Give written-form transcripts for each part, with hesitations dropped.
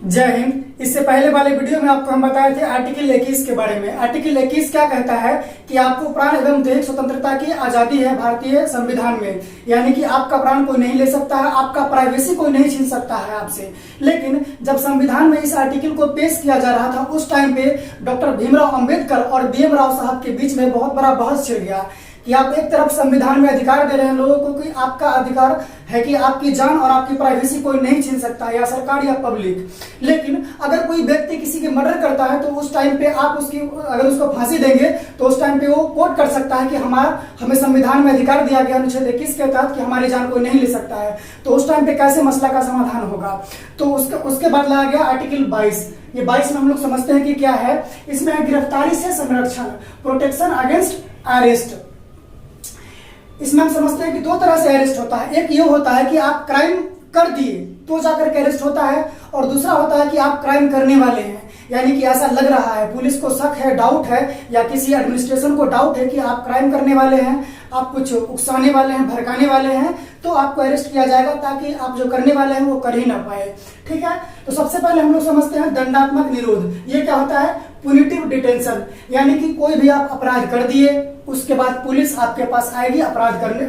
जय हिंद। इससे पहले वाले वीडियो में आपको हम बताए थे आर्टिकल 21 के बारे में। आर्टिकल 21 क्या कहता है कि आपको प्राण एवं दैहिक स्वतंत्रता की आजादी है भारतीय संविधान में, यानी कि आपका प्राण कोई नहीं ले सकता है, आपका प्राइवेसी कोई नहीं छीन सकता है आपसे। लेकिन जब संविधान में इस आर्टिकल को पेश किया जा रहा था उस टाइम पे डॉक्टर भीमराव अंबेडकर और BM राव साहब के बीच में बहुत बड़ा बहस छिड़ गया कि आप एक तरफ संविधान में अधिकार दे रहे हैं लोगों को कि आपका अधिकार है कि आपकी जान और आपकी प्राइवेसी कोई नहीं छीन सकता, या सरकार या पब्लिक। लेकिन अगर कोई व्यक्ति किसी के मर्डर करता है तो उस टाइम पे आप अगर उसको फांसी देंगे तो उस टाइम पे वो कोर्ट कर सकता है कि हमें संविधान में अधिकार दिया गया अनुच्छेद 21 के तहत कि हमारी जान कोई नहीं ले सकता है। तो उस टाइम पे कैसे मसला का समाधान होगा? तो उसके बाद लाया गया आर्टिकल 22। ये 22 में हम लोग समझते हैं कि क्या है। इसमें गिरफ्तारी से संरक्षण, प्रोटेक्शन अगेंस्ट अरेस्ट। इसमें हम समझते हैं कि दो तरह से अरेस्ट होता है। एक ये होता है कि आप क्राइम कर दिए तो जाकर के अरेस्ट होता है, और दूसरा होता है कि आप क्राइम करने वाले हैं, यानी कि ऐसा लग रहा है, पुलिस को शक है, डाउट है, या किसी एडमिनिस्ट्रेशन को डाउट है कि आप क्राइम करने वाले हैं, आप कुछ उकसाने वाले हैं, भड़काने वाले हैं, तो आपको अरेस्ट किया जाएगा ताकि आप जो करने वाले हैं वो कर ही ना पाए। ठीक है, तो सबसे पहले हम लोग समझते हैं दंडात्मक निरोध। ये क्या होता है? पुनिटिव डिटेंशन, यानी कि कोई भी आप अपराध कर दिए उसके बाद पुलिस आपके पास आएगी अपराध करने,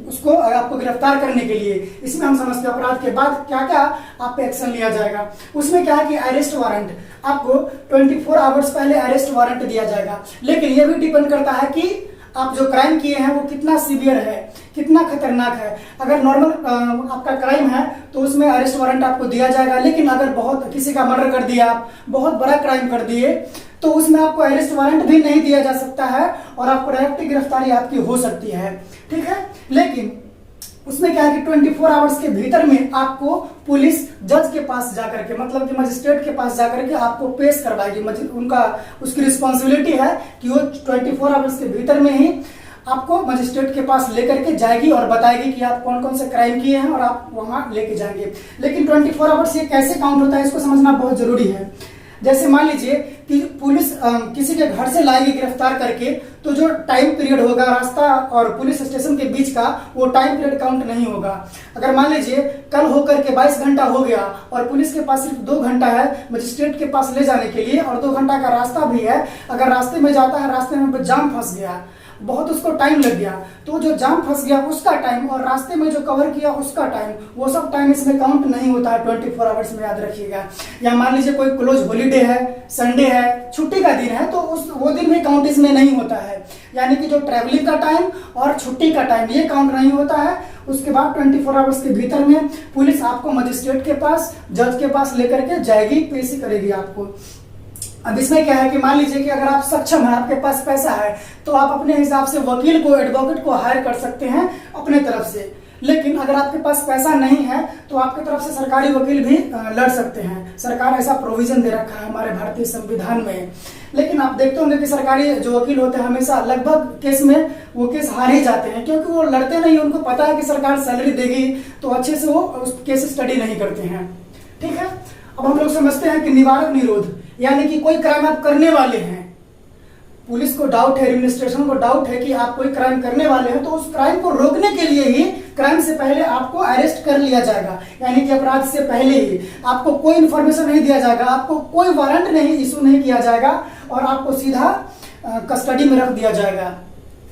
उसको आपको गिरफ्तार करने के लिए। इसमें हम समझते हैं अपराध के बाद क्या क्या आप पे एक्शन लिया जाएगा। उसमें क्या है कि अरेस्ट वारंट, आपको 24 आवर्स पहले अरेस्ट वारंट दिया जाएगा। लेकिन यह भी डिपेंड करता है कि आप जो क्राइम किए हैं वो कितना सीवियर है, कितना खतरनाक है। अगर नॉर्मल आपका क्राइम है तो उसमें अरेस्ट वारंट आपको दिया जाएगा, लेकिन अगर बहुत किसी का मर्डर कर दिया, आप बहुत बड़ा क्राइम कर दिए, तो उसमें आपको अरेस्ट वारंट भी नहीं दिया जा सकता है और आपको डायरेक्ट गिरफ्तारी आपकी हो सकती है। ठीक है, लेकिन उसमें क्या है कि 24 आवर्स के भीतर में आपको पुलिस जज के पास जाकर के, मतलब कि मजिस्ट्रेट के पास जाकर के आपको पेश करवाएगी। उसकी रिस्पॉन्सिबिलिटी है कि वो 24 आवर्स के भीतर में ही आपको मजिस्ट्रेट के पास लेकर के जाएगी और बताएगी कि आप कौन कौन से क्राइम किए हैं और आप वहां लेके जाएंगे। लेकिन 24 आवर्स ये कैसे काउंट होता है इसको समझना बहुत जरूरी है। जैसे मान लीजिए कि पुलिस किसी के घर से लाएगी गिरफ्तार करके, तो जो टाइम पीरियड होगा रास्ता और पुलिस स्टेशन के बीच का, वो टाइम पीरियड काउंट नहीं होगा। अगर मान लीजिए कल होकर के 22 घंटा हो गया और पुलिस के पास सिर्फ 2 घंटा है मजिस्ट्रेट के पास ले जाने के लिए, और 2 घंटा का रास्ता भी है, अगर रास्ते में जाता है, रास्ते में जाम फंस गया, बहुत उसको टाइम लग गया, तो जो जाम फंस गया उसका टाइम और रास्ते में जो कवर किया उसका टाइम, वो सब टाइम इसमें काउंट नहीं होता है 24 आवर्स में, याद रखिएगा। या मान लीजिए कोई क्लोज हॉलीडे है, संडे है, छुट्टी का दिन है, तो वो दिन भी काउंट इसमें नहीं होता है। यानी कि जो ट्रैवलिंग का टाइम और छुट्टी का टाइम ये काउंट नहीं होता है। उसके बाद 24 आवर्स के भीतर में पुलिस आपको मजिस्ट्रेट के पास, जज के पास लेकर के जाएगी, पेशी करेगी आपको। अब इसमें क्या है कि मान लीजिए कि अगर आप सक्षम हैं, आपके पास पैसा है, तो आप अपने हिसाब से वकील को, एडवोकेट को हायर कर सकते हैं अपने तरफ से। लेकिन अगर आपके पास पैसा नहीं है तो आपकी तरफ से सरकारी वकील भी लड़ सकते हैं। सरकार ऐसा प्रोविजन दे रखा है हमारे भारतीय संविधान में। लेकिन आप देखते होंगे कि सरकारी जो वकील होते हैं हमेशा लगभग केस में वो केस हार ही जाते हैं, क्योंकि वो लड़ते नहीं, उनको पता है कि सरकार सैलरी देगी, तो अच्छे से वो उस केस स्टडी नहीं करते हैं। ठीक है, अब हम लोग समझते हैं कि निवारक निरोध, यानी कि कोई क्राइम आप करने वाले हैं, पुलिस को डाउट है, एडमिनिस्ट्रेशन को डाउट है कि आप कोई क्राइम करने वाले हैं, तो उस क्राइम को रोकने के लिए ही क्राइम से पहले आपको अरेस्ट कर लिया जाएगा। यानी कि अपराध से पहले ही आपको कोई इंफॉर्मेशन नहीं दिया जाएगा, आपको कोई वारंट नहीं इशू नहीं किया जाएगा और आपको सीधा कस्टडी में रख दिया जाएगा।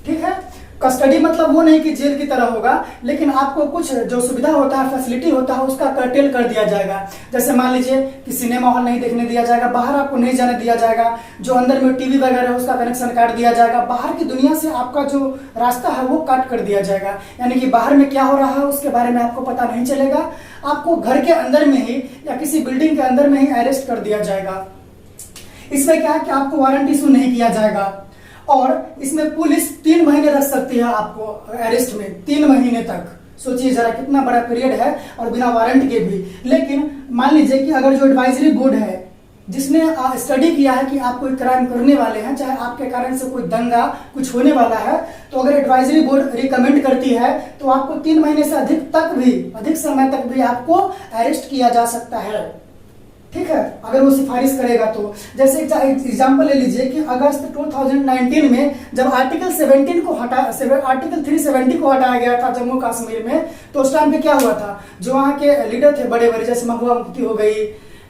ठीक है, कस्टडी मतलब वो नहीं कि जेल की तरह होगा, लेकिन आपको कुछ जो सुविधा होता है, फैसिलिटी होता है, उसका कर्टेल कर दिया जाएगा। जैसे मान लीजिए कि सिनेमा हॉल नहीं देखने दिया जाएगा, बाहर आपको नहीं जाने दिया जाएगा, जो अंदर में टीवी वगैरह है उसका कनेक्शन काट दिया जाएगा, बाहर की दुनिया से आपका जो रास्ता है वो काट कर दिया जाएगा। यानी कि बाहर में क्या हो रहा है उसके बारे में आपको पता नहीं चलेगा, आपको घर के अंदर में ही या किसी बिल्डिंग के अंदर में ही अरेस्ट कर दिया जाएगा। इसमें क्या है कि आपको वारंट इशू नहीं किया जाएगा, और इसमें पुलिस 3 महीने रख सकती है आपको अरेस्ट में, 3 महीने तक। सोचिए जरा कितना बड़ा पीरियड है और बिना वारंट के भी। लेकिन मान लीजिए कि अगर जो एडवाइजरी बोर्ड है जिसने स्टडी किया है कि आप कोई क्राइम करने वाले हैं, चाहे आपके कारण से कोई दंगा कुछ होने वाला है, तो अगर एडवाइजरी बोर्ड रिकमेंड करती है तो आपको 3 महीने से अधिक समय तक भी आपको अरेस्ट किया जा सकता है। ठीक है, अगर वो सिफारिश करेगा तो। जैसे एग्जांपल ले लीजिए कि अगस्त 2019 में जब आर्टिकल 370 को हटाया गया था जम्मू कश्मीर में, तो उस टाइम पे क्या हुआ था, जो वहाँ के लीडर थे बड़े बड़े, जैसे महबूबा मुफ्ती हो गई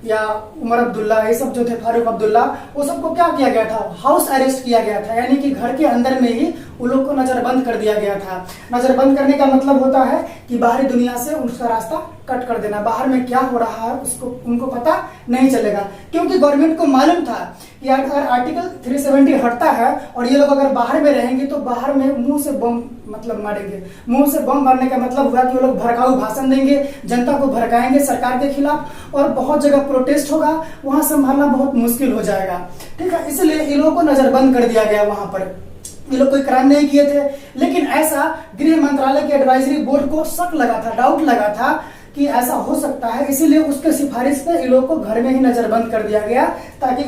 या उमर अब्दुल्ला, ये सब जो थे, फारूक अब्दुल्ला, वो सबको क्या किया गया था, हाउस अरेस्ट किया गया था, यानी कि घर के अंदर में ही उन लोग को नजरबंद कर दिया गया था। नजरबंद करने का मतलब होता है कि बाहरी दुनिया से उसका रास्ता कट कर देना, बाहर में क्या हो रहा है उसको उनको पता नहीं चलेगा, क्योंकि गवर्नमेंट को मालूम था कि अगर आर्टिकल 370 हटता है और ये लोग अगर बाहर में रहेंगे तो बाहर में मुंह से बम मतलब मारेंगे। मुंह से बम मारने का मतलब हुआ कि वो लोग भड़काऊ भाषण देंगे, जनता को भड़काएंगे सरकार के खिलाफ, और बहुत जगह प्रोटेस्ट होगा, वहां संभालना बहुत मुश्किल हो जाएगा। ठीक है, इसलिए इन लोगों को नजरबंद कर दिया गया वहां पर। ये लोग कोई क्राइम नहीं किए थे, लेकिन ऐसा गृह मंत्रालय के एडवाइजरी बोर्ड को शक लगा था, डाउट लगा था कि ऐसा हो सकता है, इसीलिए उसके सिफारिश पे इन लोग को घर में ही नजरबंद कर दिया गया, ताकि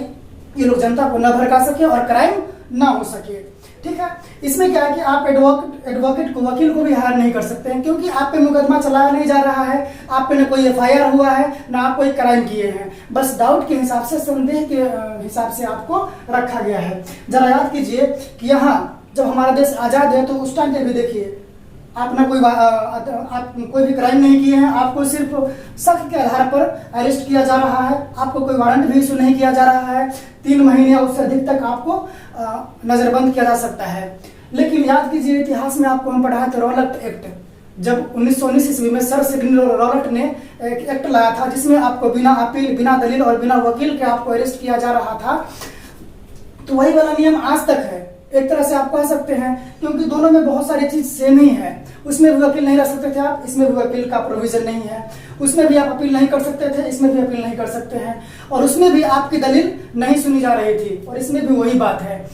ये लोग जनता को न भड़का सके और क्राइम ना हो सके। ठीक है, इसमें क्या है कि आप एडवोकेट को, वकील को भी हायर नहीं कर सकते हैं, क्योंकि आप पे मुकदमा चलाया नहीं जा रहा है, आप पे न कोई FIR हुआ है, ना आप कोई क्राइम किए हैं, बस डाउट के हिसाब से, संदेह के हिसाब से आपको रखा गया है। जरा याद कीजिए कि यहाँ जब हमारा देश आजाद है तो उस टाइम पे भी देखिए, आप ना आप कोई भी क्राइम नहीं किए हैं, आपको सिर्फ शक के आधार पर अरेस्ट किया जा रहा है, आपको कोई वारंट भी इशू नहीं किया जा रहा है, 3 महीने या उससे अधिक तक आपको नजरबंद किया जा सकता है। लेकिन याद कीजिए, इतिहास में आपको हम पढ़ाया था रॉलेट एक्ट, जब 1919 ईस्वी में सर सिडनी रॉलेट ने एक एक्ट लाया था जिसमें आपको बिना अपील, बिना दलील और बिना वकील के आपको अरेस्ट किया जा रहा था। तो वही वाला नियम आज तक है, एक तरह से आप कह सकते हैं, क्योंकि दोनों में बहुत सारी चीज सेम ही है। उसमें भी वकील नहीं रह सकते थे आप, इसमें भी वकील का प्रोविजन नहीं है। उसमें भी आप अपील नहीं कर सकते थे, इसमें भी अपील नहीं कर सकते हैं, और उसमें भी आपकी दलील नहीं सुनी जा रही थी, और इसमें भी वही बात है।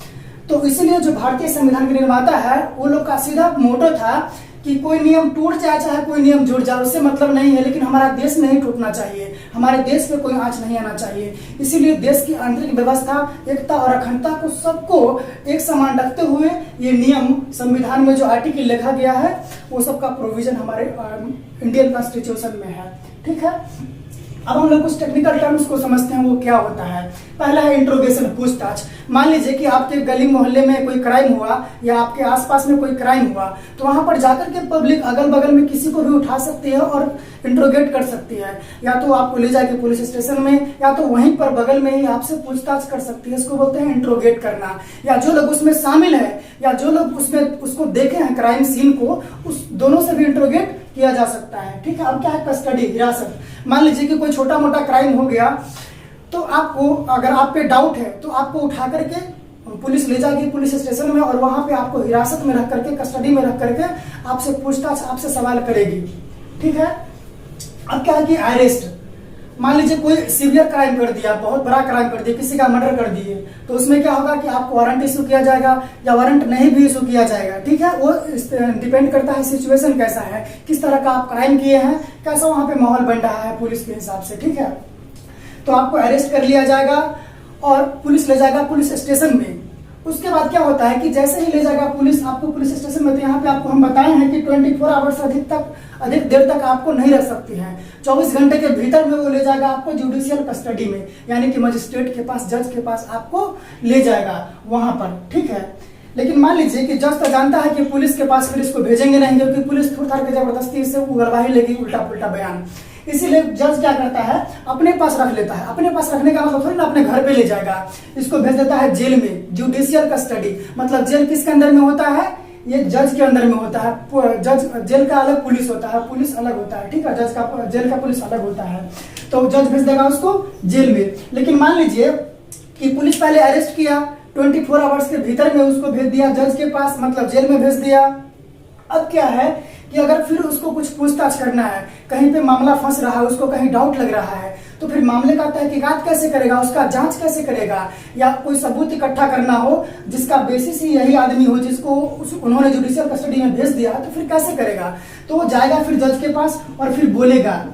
तो इसलिए जो भारतीय संविधान के निर्माता है, वो लोग का सीधा मोटो था कि कोई नियम टूट जाए चाहे कोई नियम जुड़ जाए, उससे मतलब नहीं है, लेकिन हमारा देश नहीं टूटना चाहिए, हमारे देश पे कोई आंच नहीं आना चाहिए। इसीलिए देश की आंतरिक व्यवस्था, एकता और अखंडता को सबको एक समान रखते हुए ये नियम संविधान में जो आर्टिकल लिखा गया है, वो सबका प्रोविजन हमारे इंडियन कॉन्स्टिट्यूशन में है। ठीक है, अब हम लोग कुछ टेक्निकल टर्म्स को समझते हैं, वो क्या होता है। पहला है इंट्रोगेशन, पूछताछ। मान लीजिए कि आपके गली मोहल्ले में कोई क्राइम हुआ या आपके आसपास में कोई क्राइम हुआ, तो वहां पर जाकर के पब्लिक अगल बगल में किसी को भी उठा सकती है और इंट्रोगेट कर सकती है, या तो आपको ले जाके पुलिस स्टेशन में, या तो वहीं पर बगल में ही आपसे पूछताछ कर सकती है। इसको बोलते हैं इंट्रोगेट करना। या जो लोग उसमें शामिल है या जो लोग उसमें उसको देखे हैं क्राइम सीन को, उस दोनों से भी इंट्रोगेट किया जा सकता है। ठीक है, अब क्या है, कस्टडी, हिरासत। मान लीजिए कि कोई छोटा मोटा क्राइम हो गया, तो आपको, अगर आप पे डाउट है तो आपको उठा करके पुलिस ले जाएगी पुलिस स्टेशन में, और वहां पे आपको हिरासत में रख करके, कस्टडी में रख करके आपसे पूछताछ, आपसे सवाल करेगी। ठीक है, अब क्या है कि अरेस्ट। मान लीजिए कोई सीवियर क्राइम कर दिया, बहुत बड़ा क्राइम कर दिया, किसी का मर्डर कर दिए, तो उसमें क्या होगा कि आपको वारंट इशू किया जाएगा या वारंट नहीं भी इशू किया जाएगा। ठीक है, वो डिपेंड करता है सिचुएशन कैसा है, किस तरह का आप क्राइम किए हैं, कैसा वहां पे माहौल बन रहा है पुलिस के हिसाब से। ठीक है, तो आपको अरेस्ट कर लिया जाएगा और पुलिस ले जाएगा पुलिस स्टेशन में। उसके बाद क्या होता है कि जैसे ही ले जाएगा पुलिस आपको पुलिस स्टेशन में, तो यहाँ पे आपको हम बताए हैं कि 24 आवर्स से अधिक देर तक आपको नहीं रख सकती है। 24 घंटे के भीतर में वो ले जाएगा आपको जुडिशियल कस्टडी में, यानी कि मजिस्ट्रेट के पास, जज के पास आपको ले जाएगा वहां पर। ठीक है, लेकिन मान लीजिए कि जज तो जानता है कि पुलिस के पास फिर इसको भेजेंगे नहीं, क्योंकि पुलिस थोड़ी थार के जबरदस्ती इससे उगलवाही लेगी, उल्टा पुल्टा बयान। इसीलिए जज क्या करता है, अपने पास रख लेता है। अपने पास रखने का मतलब थोड़ी ना अपने घर पे ले जाएगा, इसको भेज देता है जेल में, जुडिशियल कस्टडी। मतलब जेल किसके अंदर में होता है, ये जज के अंदर में होता है। जज, जेल का अलग पुलिस होता है, पुलिस अलग होता है। ठीक है, जज का, जेल का पुलिस अलग होता है, तो जज भेज देगा उसको जेल में। लेकिन मान लीजिए कि पुलिस पहले अरेस्ट किया, 24 आवर्स के भीतर में उसको भेज दिया जज के पास, मतलब जेल में भेज दिया। अब क्या है कि अगर फिर उसको कुछ पूछताछ करना है, कहीं पे मामला फंस रहा है, उसको कहीं डाउट लग रहा है, तो फिर मामले का तहकीकात कैसे करेगा, उसका जांच कैसे करेगा, या कोई सबूत इकट्ठा करना हो जिसका बेसिस ही यही आदमी हो जिसको उन्होंने जुडिशियल कस्टडी में भेज दिया, तो फिर कैसे करेगा। तो वो जाएगा फिर जज के पास और फिर बोलेगा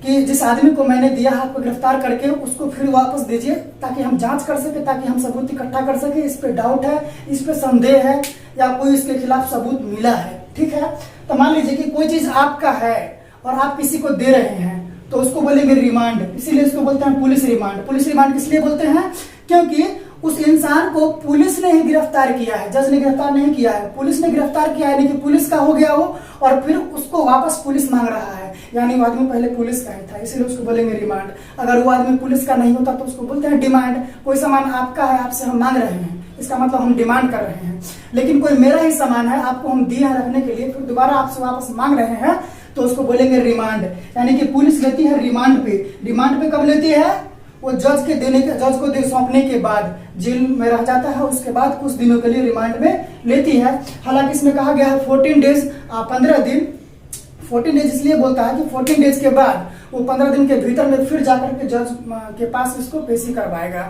कि जिस आदमी को मैंने दिया है आपको गिरफ्तार करके, उसको फिर वापस दीजिए ताकि हम जांच कर सके, ताकि हम सबूत इकट्ठा कर सके, इस पे डाउट है, इस पे संदेह है, या कोई इसके खिलाफ सबूत मिला है। ठीक है, तो मान लीजिए कि कोई चीज आपका है और आप किसी को दे रहे हैं, तो उसको बोलेंगे रिमांड। इसीलिए इसको बोलते हैं पुलिस रिमांड। पुलिस रिमांड किस लिए बोलते हैं, क्योंकि उस इंसान को पुलिस ने ही गिरफ्तार किया है, जज ने गिरफ्तार नहीं किया है, पुलिस ने गिरफ्तार किया है, यानी कि पुलिस का हो गया हो, और फिर उसको वापस पुलिस मांग रहा है, यानी वो आदमी पहले पुलिस का ही था, इसीलिए उसको बोलेंगे रिमांड। अगर वो आदमी पुलिस का नहीं होता तो उसको बोलते हैं डिमांड। कोई सामान आपका है, आपसे हम मांग रहे हैं, इसका मतलब हम डिमांड कर रहे हैं। लेकिन कोई मेरा ही सामान है, आपको हम दिए हैं रखने के लिए, फिर दोबारा आपसे वापस मांग रहे हैं, तो उसको बोलेंगे रिमांड। यानी कि पुलिस लेती है रिमांड पे। रिमांड पे कब लेती है? वो जज को सौंपने के बाद, जेल में रह जाता है, उसके बाद कुछ दिनों के लिए रिमांड में लेती है। हालांकि इसमें कहा गया है 14 डेज, 15 दिन। 14 डेज इसलिए बोलता है कि 14 डेज के बाद वो 15 दिन के भीतर में फिर जाकर के जज के पास इसको पेशी करवाएगा।